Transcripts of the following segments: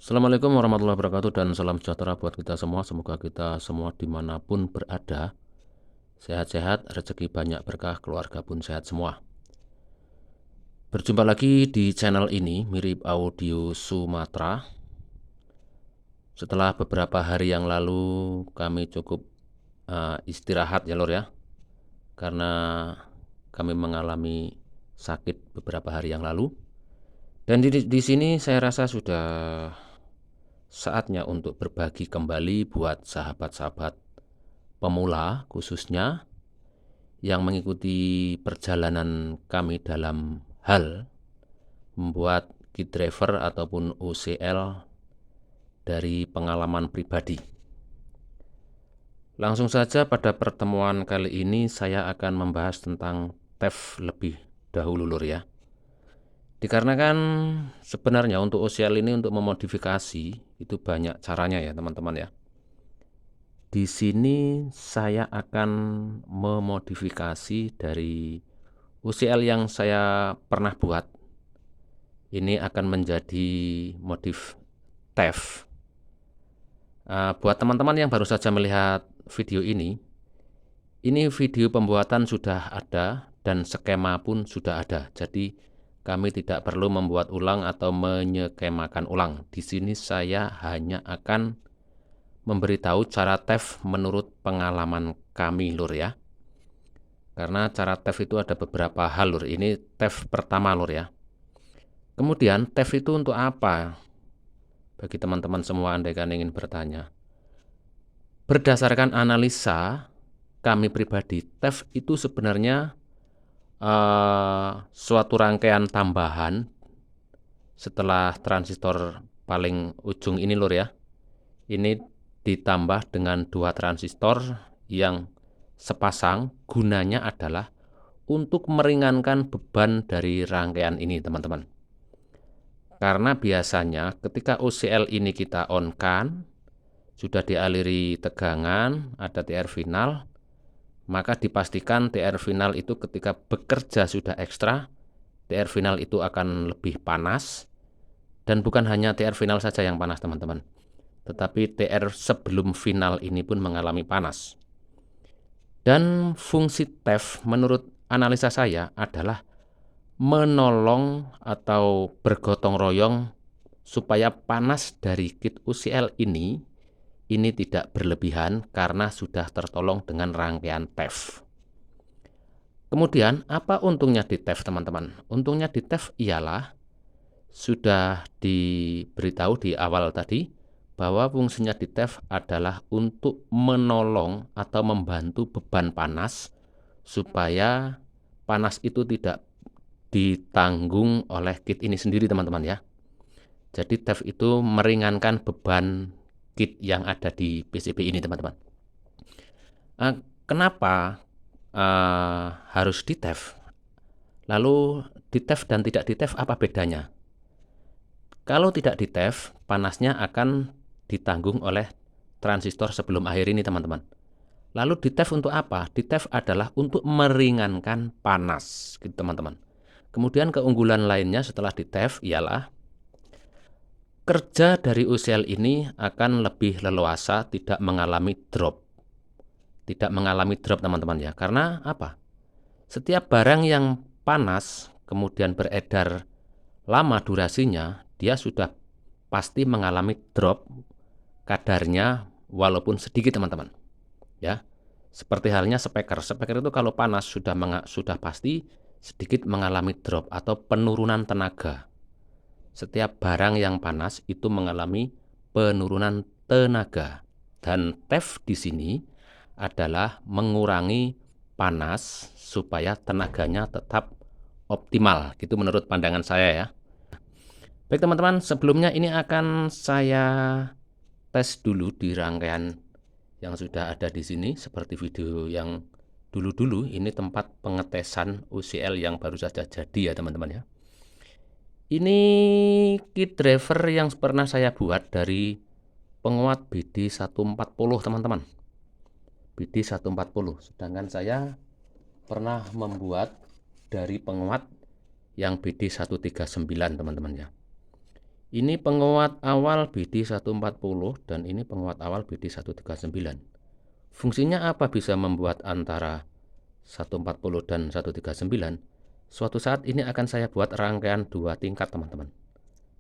Assalamualaikum warahmatullahi wabarakatuh dan salam sejahtera buat kita semua. Semoga kita semua dimanapun berada sehat-sehat, rezeki banyak, berkah, keluarga pun sehat semua. Berjumpa lagi di channel ini, Mirip Audio Sumatera. Setelah beberapa hari yang lalu kami cukup istirahat ya lor ya, karena kami mengalami sakit beberapa hari yang lalu. Dan di sini saya rasa sudah saatnya untuk berbagi kembali buat sahabat-sahabat pemula khususnya yang mengikuti perjalanan kami dalam hal membuat kit driver ataupun OCL dari pengalaman pribadi. Langsung saja pada pertemuan kali ini saya akan membahas tentang TEF lebih dahulu lur ya. Dikarenakan sebenarnya untuk OCL ini untuk memodifikasi itu banyak caranya ya teman-teman ya. Di sini saya akan memodifikasi dari OCL yang saya pernah buat. Ini akan menjadi modif TEF. Buat teman-teman yang baru saja melihat video ini video pembuatan sudah ada dan skema pun sudah ada. Jadi kami tidak perlu membuat ulang atau menyekemakan ulang. Di sini saya hanya akan memberitahu cara TEF menurut pengalaman kami lur ya. Karena cara TEF itu ada beberapa hal lur. Ini TEF pertama lur ya. Kemudian TEF itu untuk apa? Bagi teman-teman semua andaikan ingin bertanya. Berdasarkan analisa kami pribadi, TEF itu sebenarnya suatu rangkaian tambahan setelah transistor paling ujung ini lur ya. Ini ditambah dengan 2 transistor yang sepasang, gunanya adalah untuk meringankan beban dari rangkaian ini teman-teman. Karena biasanya ketika OCL ini kita on-kan, sudah dialiri tegangan, ada TR final, maka dipastikan TR final itu ketika bekerja sudah ekstra, TR final itu akan lebih panas. Dan bukan hanya TR final saja yang panas teman-teman, tetapi TR sebelum final ini pun mengalami panas. Dan fungsi TEF menurut analisa saya adalah menolong atau bergotong royong supaya panas dari kit UCL ini tidak berlebihan karena sudah tertolong dengan rangkaian TEF. Kemudian apa untungnya di TEF teman-teman? Untungnya di TEF ialah sudah diberitahu di awal tadi bahwa fungsinya di TEF adalah untuk menolong atau membantu beban panas supaya panas itu tidak ditanggung oleh kit ini sendiri teman-teman ya. Jadi TEF itu meringankan beban kit yang ada di PCB ini teman-teman. Kenapa harus di TEF? Lalu di TEF dan tidak di TEF apa bedanya? Kalau tidak di TEF, panasnya akan ditanggung oleh transistor sebelum akhir ini teman-teman. Lalu di TEF untuk apa? Di TEF adalah untuk meringankan panas gitu teman-teman. Kemudian keunggulan lainnya setelah di TEF ialah kerja dari UCL ini akan lebih leluasa, tidak mengalami drop. Tidak mengalami drop teman-teman ya. Karena apa? Setiap barang yang panas kemudian beredar lama durasinya, dia sudah pasti mengalami drop kadarnya walaupun sedikit teman-teman. Ya. Seperti halnya speaker. Speaker itu kalau panas sudah pasti sedikit mengalami drop atau penurunan tenaga. Setiap barang yang panas itu mengalami penurunan tenaga. Dan TEF di sini adalah mengurangi panas supaya tenaganya tetap optimal. Gitu menurut pandangan saya ya. Baik teman-teman, sebelumnya ini akan saya tes dulu di rangkaian yang sudah ada di sini seperti video yang dulu-dulu. Ini tempat pengetesan UCL yang baru saja jadi ya teman-teman ya. Ini kit driver yang pernah saya buat dari penguat BD140 teman-teman. BD140. Sedangkan saya pernah membuat dari penguat yang BD139 teman-teman ya. Ini penguat awal BD140 dan ini penguat awal BD139. Fungsinya apa bisa membuat antara 140 dan 139? Suatu saat ini akan saya buat rangkaian 2 tingkat teman-teman,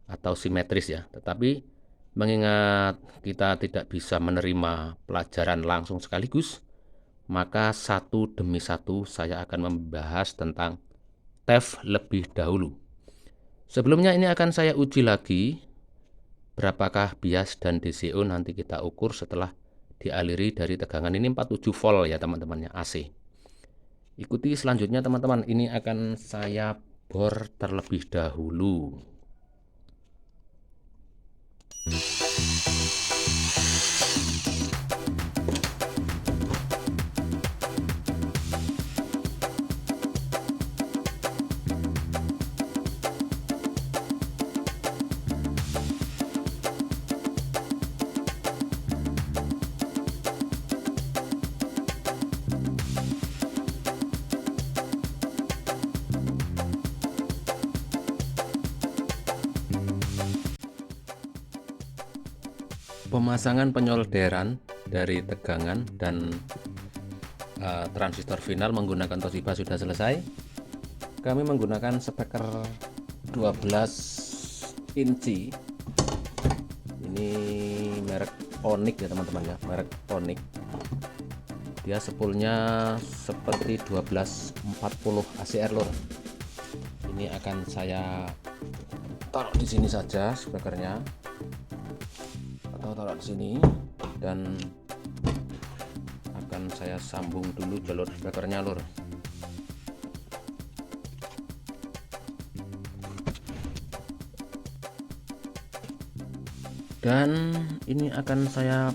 atau simetris ya. Tetapi mengingat kita tidak bisa menerima pelajaran langsung sekaligus, maka satu demi satu saya akan membahas tentang TEF lebih dahulu. Sebelumnya ini akan saya uji lagi berapakah bias dan DCO, nanti kita ukur setelah dialiri dari tegangan ini 47 volt ya teman-temannya, AC. Ikuti selanjutnya teman-teman, ini akan saya bor terlebih dahulu. Pemasangan penyolderan dari tegangan dan transistor final menggunakan Toshiba sudah selesai. Kami menggunakan speaker 12 inci. Ini merek Onyx ya teman-teman ya, merek Onyx. Dia spoolnya seperti 1240 ACR lor. Ini akan saya taruh di sini saja speakernya, atau taruh di sini, dan akan saya sambung dulu jalur speakernya lur. Dan ini akan saya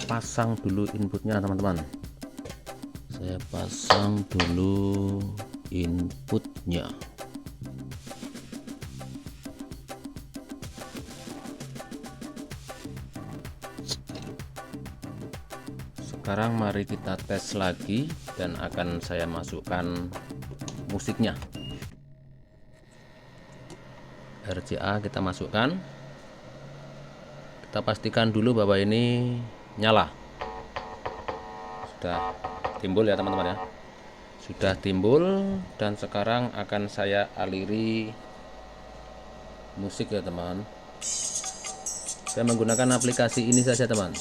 pasang dulu inputnya teman-teman. Saya pasang dulu inputnya. Sekarang mari kita tes lagi dan akan saya masukkan musiknya. RCA kita masukkan. Kita pastikan dulu bahwa ini nyala. Sudah timbul ya teman-teman ya. Sudah timbul, dan sekarang akan saya aliri musik ya teman. Saya menggunakan aplikasi ini saja teman.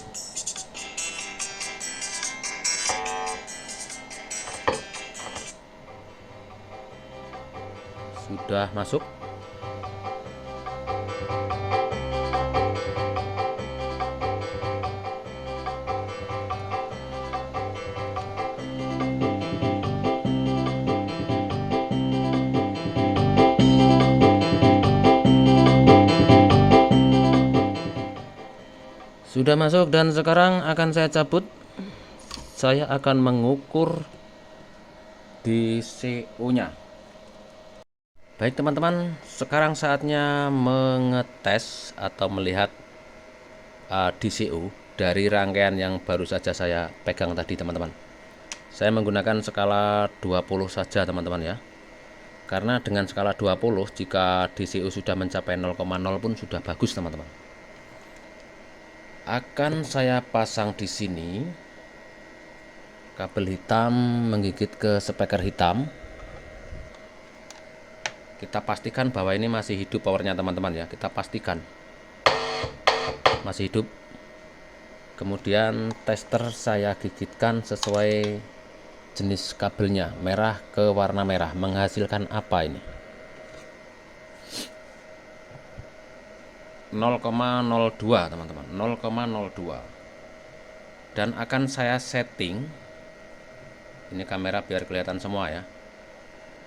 Sudah masuk. Sudah masuk, dan sekarang akan saya cabut. Saya akan mengukur DCO-nya. Baik teman-teman, sekarang saatnya mengetes atau melihat DCO dari rangkaian yang baru saja saya pegang tadi teman-teman. Saya menggunakan skala 20 saja teman-teman ya. Karena dengan skala 20, jika DCO sudah mencapai 0,0 pun sudah bagus teman-teman. Akan saya pasang di sini kabel hitam menggigit ke speaker hitam. Kita pastikan bahwa ini masih hidup powernya teman-teman ya. Kita pastikan masih hidup. Kemudian tester saya gigitkan sesuai jenis kabelnya, merah ke warna merah. Menghasilkan apa ini? 0,02 teman-teman, 0,02. Dan akan saya setting, ini kamera biar kelihatan semua ya,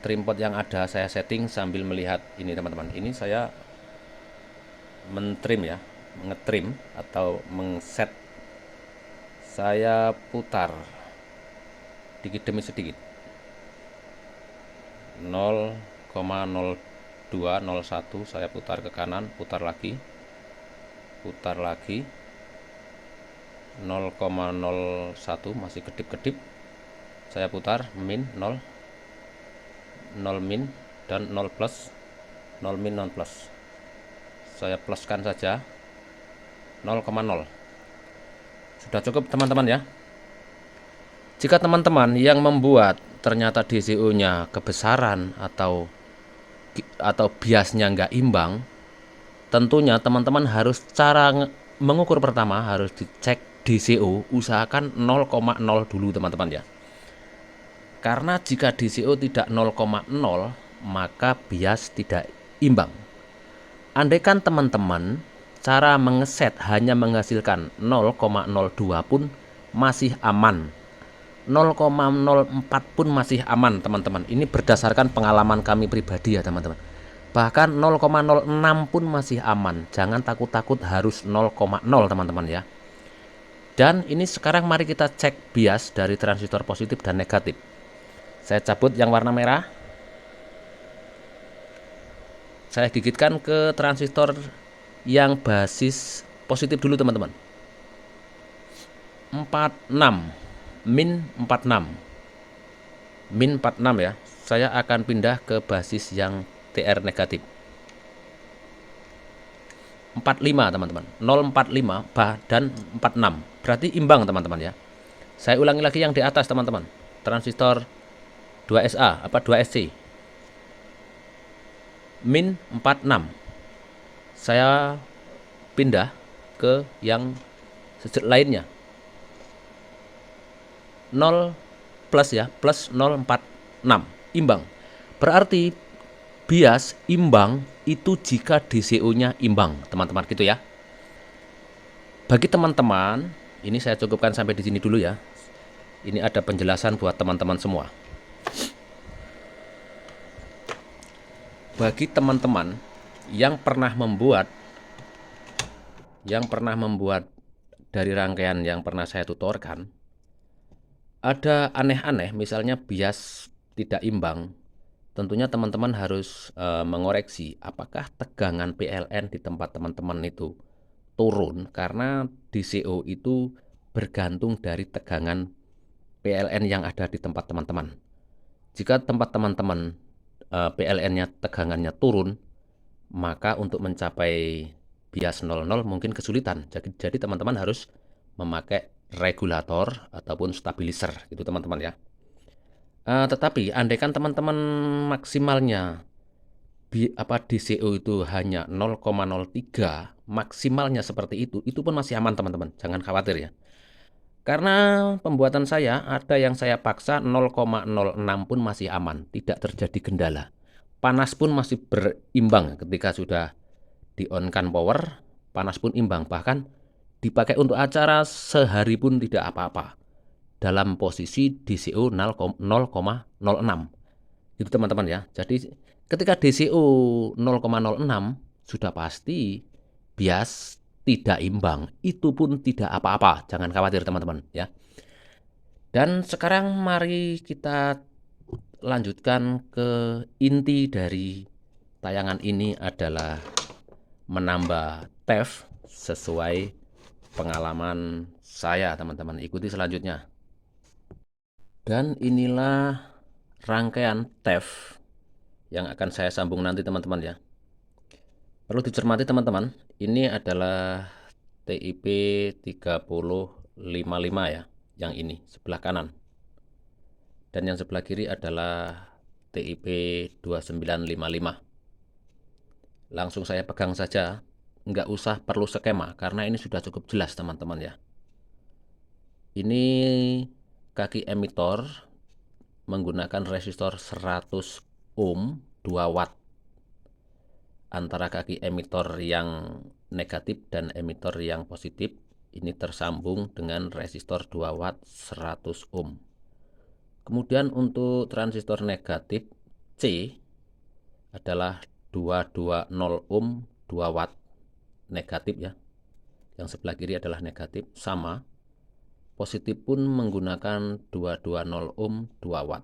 trim pot yang ada saya setting sambil melihat ini teman-teman. Ini saya mentrim ya, ngetrim atau mengset. Saya putar sedikit demi sedikit, 0,02, 01 saya putar ke kanan, putar lagi 0,01 masih kedip-kedip, saya putar min 0, 0 min dan 0 plus, 0 min 0 plus. Saya pluskan saja 0,0. Sudah cukup teman-teman ya. Jika teman-teman yang membuat ternyata DCO-nya kebesaran atau biasnya nggak imbang, tentunya teman-teman harus mengukur pertama harus dicek DCO, usahakan 0,0 dulu teman-teman ya. Karena jika DCO tidak 0,0 maka bias tidak imbang. Andaikan teman-teman cara mengeset hanya menghasilkan 0,02 pun masih aman, 0,04 pun masih aman teman-teman. Ini berdasarkan pengalaman kami pribadi ya teman-teman. Bahkan 0,06 pun masih aman. Jangan takut-takut harus 0,0 teman-teman ya. Dan ini sekarang mari kita cek bias dari transistor positif dan negatif. Saya cabut yang warna merah. Saya gigitkan ke transistor yang basis positif dulu teman-teman. 46, min 46. Min 46 ya. Saya akan pindah ke basis yang TR negatif. 45 teman-teman. 045 dan 46. Berarti imbang teman-teman ya. Saya ulangi lagi yang di atas teman-teman. Transistor 2SA 2SC. Min 46. Saya pindah ke yang lainnya. 0 plus ya, plus 046. Imbang. Berarti bias imbang itu jika DCO-nya imbang, teman-teman gitu ya. Bagi teman-teman, ini saya cukupkan sampai di sini dulu ya. Ini ada penjelasan buat teman-teman semua. Bagi teman-teman yang pernah membuat dari rangkaian yang pernah saya tutorkan, ada aneh-aneh, misalnya bias tidak imbang, tentunya teman-teman harus mengoreksi apakah tegangan PLN di tempat teman-teman itu turun, karena DCO itu bergantung dari tegangan PLN yang ada di tempat teman-teman. Jika tempat teman-teman PLN-nya tegangannya turun, maka untuk mencapai bias 00 mungkin kesulitan. Jadi teman-teman harus memakai regulator ataupun stabilizer gitu teman-teman ya. Tetapi andaikan teman-teman maksimalnya DCO itu hanya 0,03, maksimalnya seperti itu pun masih aman teman-teman. Jangan khawatir ya. Karena pembuatan saya ada yang saya paksa 0,06 pun masih aman, tidak terjadi kendala. Panas pun masih berimbang ketika sudah di-on-kan power, panas pun imbang. Bahkan dipakai untuk acara sehari pun tidak apa-apa. Dalam posisi DCO 0,06. Itu teman-teman ya. Jadi ketika DCO 0,06 sudah pasti bias tidak imbang, itu pun tidak apa-apa, jangan khawatir teman-teman ya. Dan sekarang mari kita lanjutkan ke inti dari tayangan ini adalah menambah TEF sesuai pengalaman saya teman-teman. Ikuti selanjutnya. Dan inilah rangkaian TEF yang akan saya sambung nanti teman-teman ya. Perlu dicermati teman-teman, ini adalah TIP 3055 ya, yang ini sebelah kanan. Dan yang sebelah kiri adalah TIP 2955. Langsung saya pegang saja, nggak usah perlu skema karena ini sudah cukup jelas teman-teman ya. Ini kaki emitor menggunakan resistor 100 ohm 2 watt. Antara kaki emitor yang negatif dan emitor yang positif ini tersambung dengan resistor 2 watt 100 ohm. Kemudian untuk transistor negatif C adalah 220 ohm 2 watt negatif ya. Yang sebelah kiri adalah negatif, sama. Positif pun menggunakan 220 ohm 2 watt.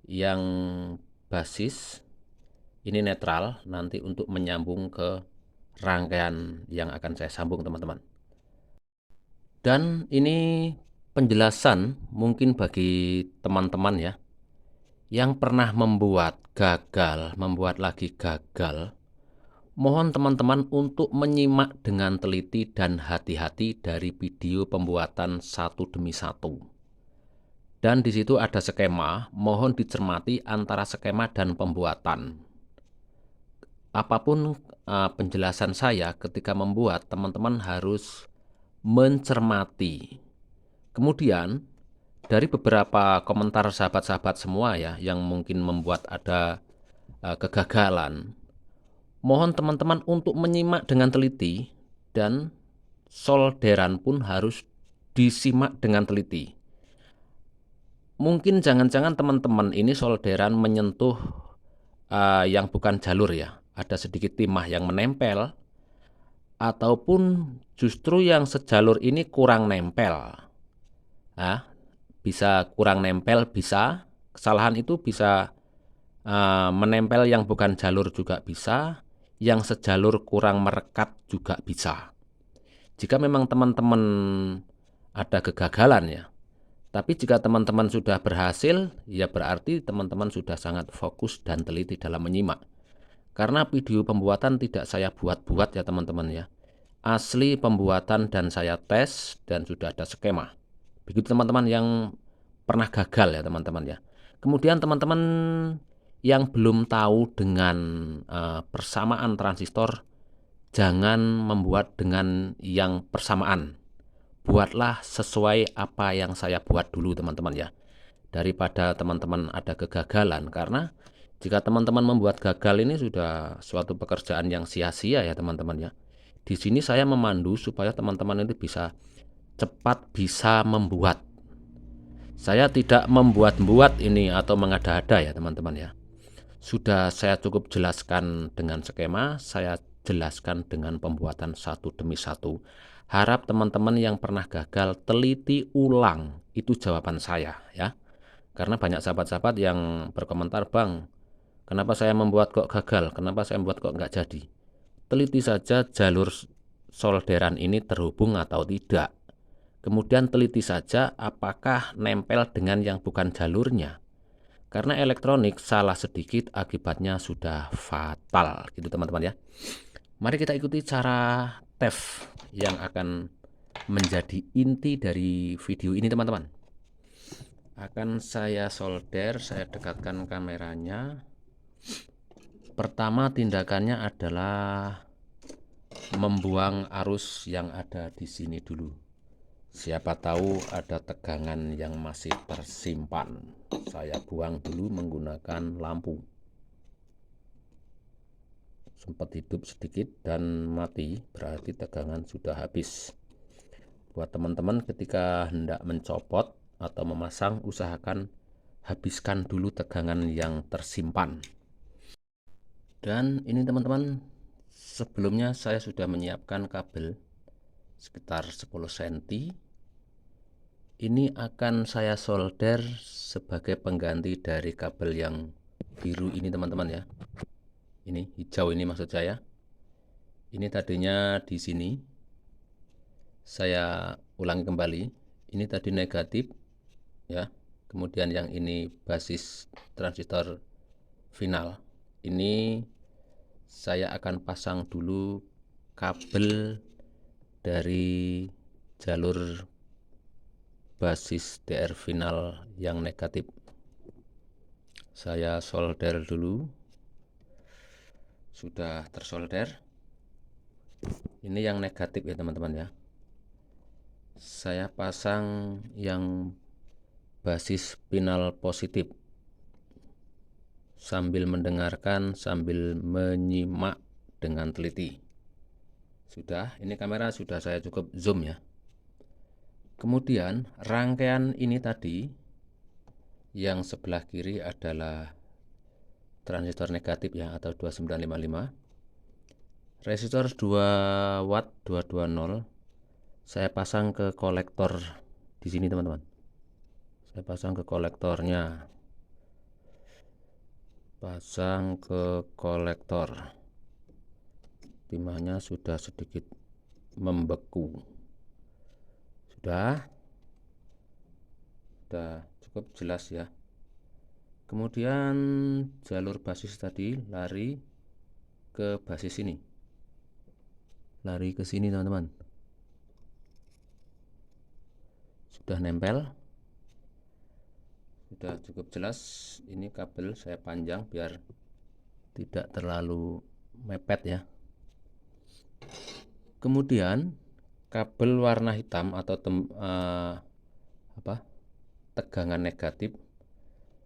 Yang basis ini netral, nanti untuk menyambung ke rangkaian yang akan saya sambung teman-teman. Dan ini penjelasan mungkin bagi teman-teman ya, yang pernah membuat gagal, membuat lagi gagal, Mohon teman-teman untuk menyimak dengan teliti dan hati-hati dari video pembuatan satu demi satu. Dan di situ ada skema, mohon dicermati antara skema dan pembuatan. Apapun penjelasan saya ketika membuat, teman-teman harus mencermati. Kemudian, dari beberapa komentar sahabat-sahabat semua ya, yang mungkin membuat ada kegagalan, mohon teman-teman untuk menyimak dengan teliti dan solderan pun harus disimak dengan teliti. Mungkin jangan-jangan teman-teman ini solderan menyentuh yang bukan jalur ya, ada sedikit timah yang menempel, ataupun justru yang sejalur ini kurang nempel. Bisa kurang nempel, bisa kesalahan itu bisa menempel yang bukan jalur juga bisa, yang sejalur kurang merekat juga bisa. Jika memang teman-teman ada kegagalan ya, tapi jika teman-teman sudah berhasil, ya berarti teman-teman sudah sangat fokus dan teliti dalam menyimak. Karena video pembuatan tidak saya buat-buat ya teman-teman ya. Asli pembuatan dan saya tes dan sudah ada skema. Begitu teman-teman yang pernah gagal ya teman-teman ya. Kemudian teman-teman yang belum tahu dengan persamaan transistor, jangan membuat dengan yang persamaan. Buatlah sesuai apa yang saya buat dulu teman-teman ya. Daripada teman-teman ada kegagalan, karena jika teman-teman membuat gagal ini sudah suatu pekerjaan yang sia-sia ya teman-teman ya. Di sini saya memandu supaya teman-teman itu bisa cepat bisa membuat. Saya tidak membuat-buat ini atau mengada-ada ya teman-teman ya. Sudah saya cukup jelaskan dengan skema, saya jelaskan dengan pembuatan satu demi satu. Harap teman-teman yang pernah gagal teliti ulang, itu jawaban saya ya. Karena banyak sahabat-sahabat yang berkomentar, "Bang, kenapa saya membuat kok gagal? Kenapa saya membuat kok nggak jadi?" Teliti saja jalur solderan ini terhubung atau tidak. Kemudian teliti saja apakah nempel dengan yang bukan jalurnya. Karena elektronik salah sedikit akibatnya sudah fatal gitu teman-teman ya. Mari kita ikuti cara TEF yang akan menjadi inti dari video ini teman-teman. Akan saya solder, saya dekatkan kameranya. Pertama tindakannya adalah membuang arus yang ada di sini dulu. Siapa tahu ada tegangan yang masih tersimpan. Saya buang dulu menggunakan lampu. Sempat hidup sedikit dan mati, berarti tegangan sudah habis. Buat teman-teman ketika hendak mencopot atau memasang, usahakan habiskan dulu tegangan yang tersimpan. Dan ini teman-teman, sebelumnya saya sudah menyiapkan kabel sekitar 10 cm. Ini akan saya solder sebagai pengganti dari kabel yang biru ini teman-teman ya. Ini hijau ini maksud saya. Ini tadinya di sini. Saya ulangi kembali. Ini tadi negatif ya. Kemudian yang ini basis transistor final. Ini saya akan pasang dulu kabel dari jalur basis DR final yang negatif. Saya solder dulu. Sudah tersolder. Ini yang negatif ya teman-teman ya. Saya pasang yang basis final positif sambil mendengarkan, sambil menyimak dengan teliti. Sudah, ini kamera sudah saya cukup zoom ya. Kemudian rangkaian ini tadi yang sebelah kiri adalah transistor negatif ya, atau 2955. Resistor 2 watt 220 saya pasang ke kolektor di sini teman-teman. Saya pasang ke kolektornya. Pasang ke kolektor. Timahnya sudah sedikit membeku. Sudah cukup jelas ya. Kemudian jalur basis tadi lari ke basis ini. lari ke sini teman-teman. Sudah nempel. Sudah cukup jelas. Ini kabel saya panjang biar tidak terlalu mepet ya. Kemudian kabel warna hitam atau tegangan negatif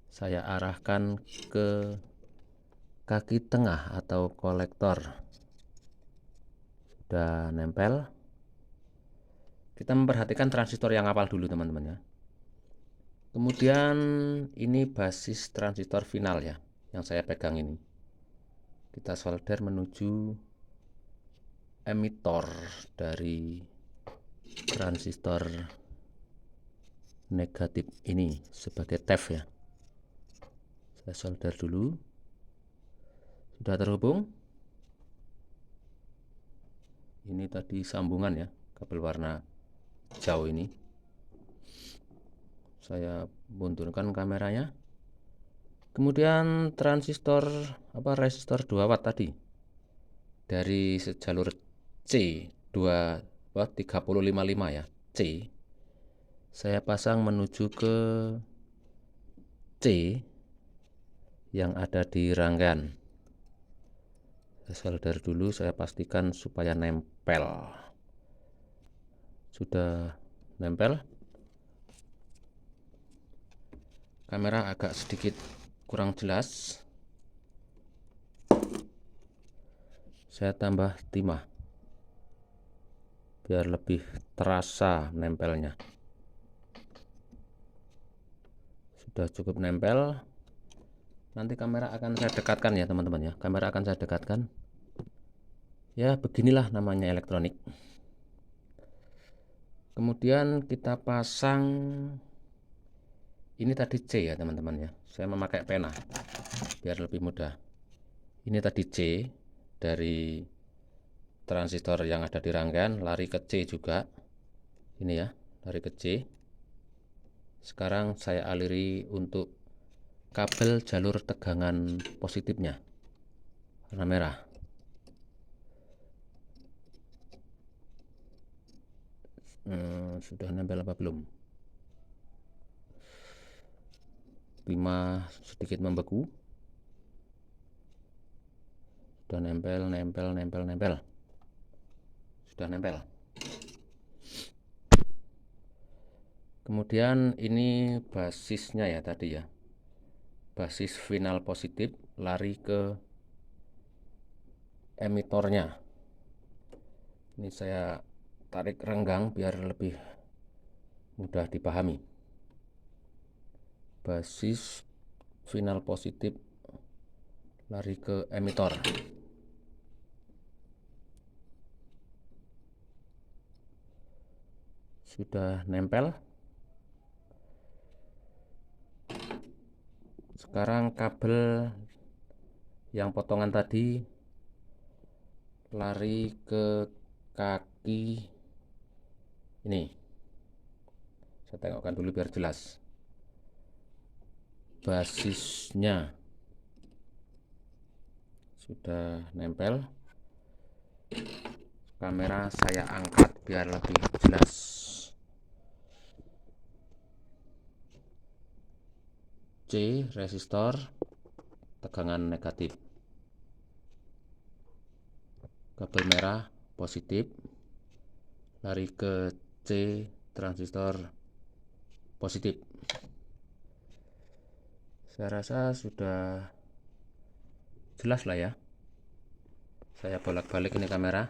saya arahkan ke kaki tengah atau kolektor. Sudah nempel. Kita memperhatikan transistor yang awal dulu teman-teman ya. Kemudian ini basis transistor final ya, yang saya pegang ini. Kita solder menuju emitor dari transistor negatif ini sebagai TEF ya. Saya solder dulu. Sudah terhubung. Ini tadi sambungan ya, kabel warna hijau ini. Saya mundurkan kameranya. Kemudian transistor resistor 2 watt tadi dari jalur C 3055 ya, C. Saya pasang menuju ke C yang ada di rangkaian. Saya solder dulu, saya pastikan supaya nempel. Sudah nempel. Kamera agak sedikit kurang jelas. Saya tambah timah biar lebih terasa nempelnya. Sudah cukup nempel. Nanti kamera akan saya dekatkan ya teman-teman ya. Kamera akan saya dekatkan. Ya beginilah namanya elektronik. Kemudian kita pasang ini tadi C ya teman-teman ya. Saya memakai pena biar lebih mudah. Ini tadi C dari transistor yang ada di rangkaian, lari ke C juga. Ini ya, lari ke C. Sekarang saya aliri untuk kabel jalur tegangan positifnya, warna merah. Sudah nempel apa belum? Timah sedikit membeku. Sudah nempel. Sudah nempel. Kemudian ini basisnya ya tadi ya. Basis final positif lari ke emitornya. Ini saya tarik renggang biar lebih mudah dipahami. Basis final positif lari ke emitor. Sudah nempel. Sekarang kabel yang potongan tadi lari ke kaki ini. Saya tengokkan dulu biar jelas. Basisnya sudah nempel. Kamera saya angkat biar lebih jelas. C resistor tegangan negatif. Kabel merah positif lari ke C transistor positif. Saya rasa sudah jelas lah ya. Saya bolak-balik ini kamera.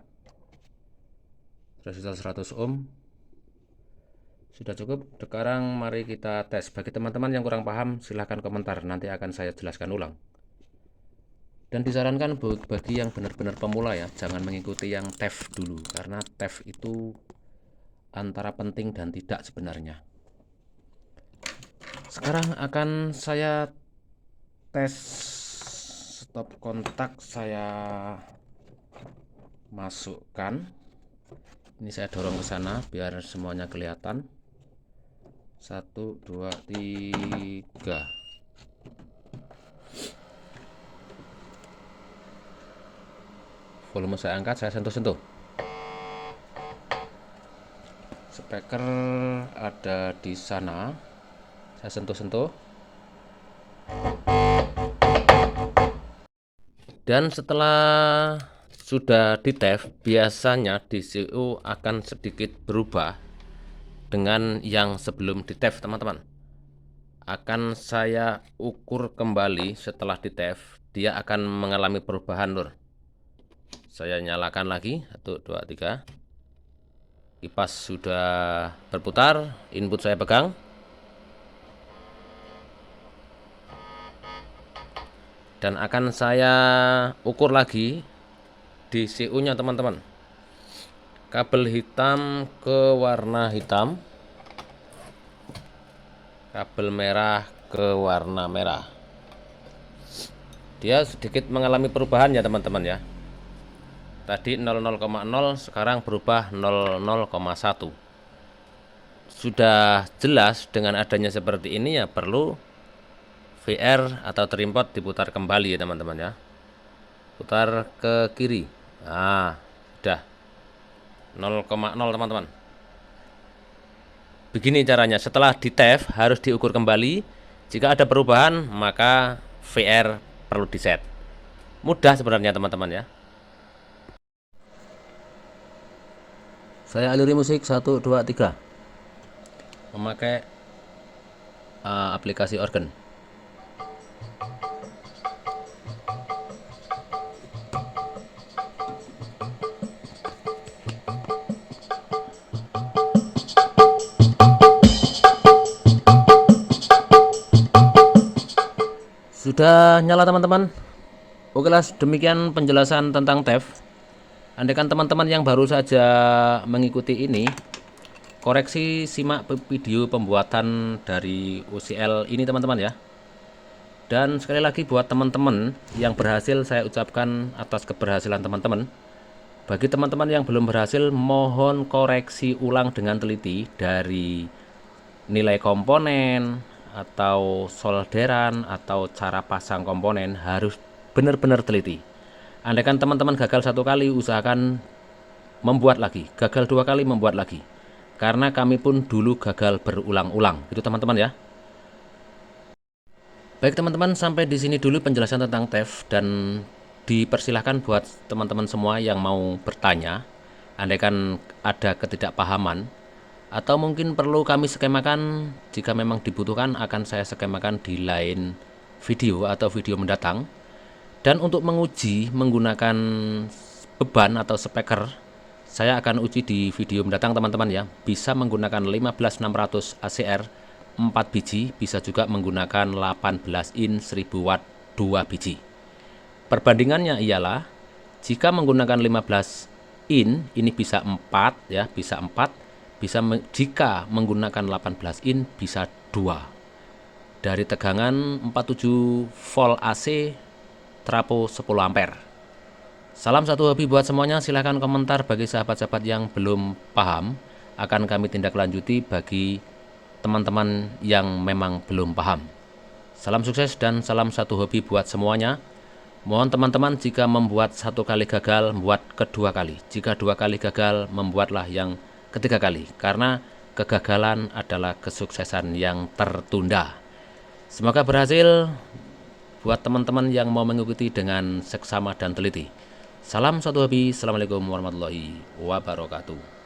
Resistor 100 ohm. Sudah cukup. Sekarang mari kita tes. Bagi teman-teman yang kurang paham silahkan komentar, nanti akan saya jelaskan ulang. Dan disarankan bagi yang benar-benar pemula ya, jangan mengikuti yang TEF dulu, karena TEF itu antara penting dan tidak sebenarnya. Sekarang akan saya tes stop kontak, saya masukkan. Ini saya dorong ke sana biar semuanya kelihatan. 1, 2, 3. Volume saya angkat, saya sentuh-sentuh. Speaker ada di sana. Saya sentuh-sentuh. Dan setelah sudah di TEF, biasanya DCU akan sedikit berubah dengan yang sebelum di TEF, teman-teman. Akan saya ukur kembali setelah di TEF, dia akan mengalami perubahan, Lur. Saya nyalakan lagi, 1, 2, 3. Kipas sudah berputar, input saya pegang. Dan akan saya ukur lagi DCU-nya, teman-teman. Kabel hitam ke warna hitam, kabel merah ke warna merah. Dia sedikit mengalami perubahan ya, teman-teman ya. Tadi 00,0, sekarang berubah 00,1. Sudah jelas dengan adanya seperti ini ya perlu VR atau trimpot diputar kembali ya, teman-teman ya. Putar ke kiri. Nah, sudah 0,0, teman-teman. Begini caranya, setelah di TEF harus diukur kembali. Jika ada perubahan, maka VR perlu diset. Mudah sebenarnya, teman-teman ya. Saya aliri musik 1, 2, 3. Memakai aplikasi organ. Sudah nyala, teman-teman. Oke lah, demikian penjelasan tentang TEF. Andaikan teman-teman yang baru saja mengikuti ini, koreksi simak video pembuatan dari UCL ini, teman-teman ya. Dan sekali lagi buat teman-teman yang berhasil, saya ucapkan atas keberhasilan teman-teman. Bagi teman-teman yang belum berhasil, mohon koreksi ulang dengan teliti dari nilai komponen atau solderan atau cara pasang komponen harus benar-benar teliti. Andaikan teman-teman gagal 1 kali, usahakan membuat lagi, gagal 2 kali, membuat lagi. Karena kami pun dulu gagal berulang-ulang, gitu teman-teman ya. Baik teman-teman, sampai di sini dulu penjelasan tentang TEF, dan dipersilahkan buat teman-teman semua yang mau bertanya, andaikan ada ketidakpahaman atau mungkin perlu kami skemakan. Jika memang dibutuhkan, akan saya skemakan di lain video atau video mendatang. Dan untuk menguji menggunakan beban atau speaker, saya akan uji di video mendatang, teman-teman ya. Bisa menggunakan 15600 ACR 4 biji, bisa juga menggunakan 18 in 1000 watt 2 biji. Perbandingannya ialah jika menggunakan 15 in ini bisa 4 ya, bisa 4. Jika menggunakan 18 in bisa 2. Dari tegangan 47 volt AC, trapo 10 ampere. Salam satu hobi buat semuanya. Silahkan komentar bagi sahabat-sahabat yang belum paham. Akan kami tindak lanjuti bagi teman-teman yang memang belum paham. Salam sukses dan salam satu hobi buat semuanya. Mohon teman-teman jika membuat 1 kali gagal, membuat kedua kali. Jika 2 kali gagal, membuatlah yang ketiga kali. Karena kegagalan adalah kesuksesan yang tertunda. Semoga berhasil buat teman-teman yang mau mengikuti dengan seksama dan teliti. Salam satu hobi. Assalamualaikum warahmatullahi wabarakatuh.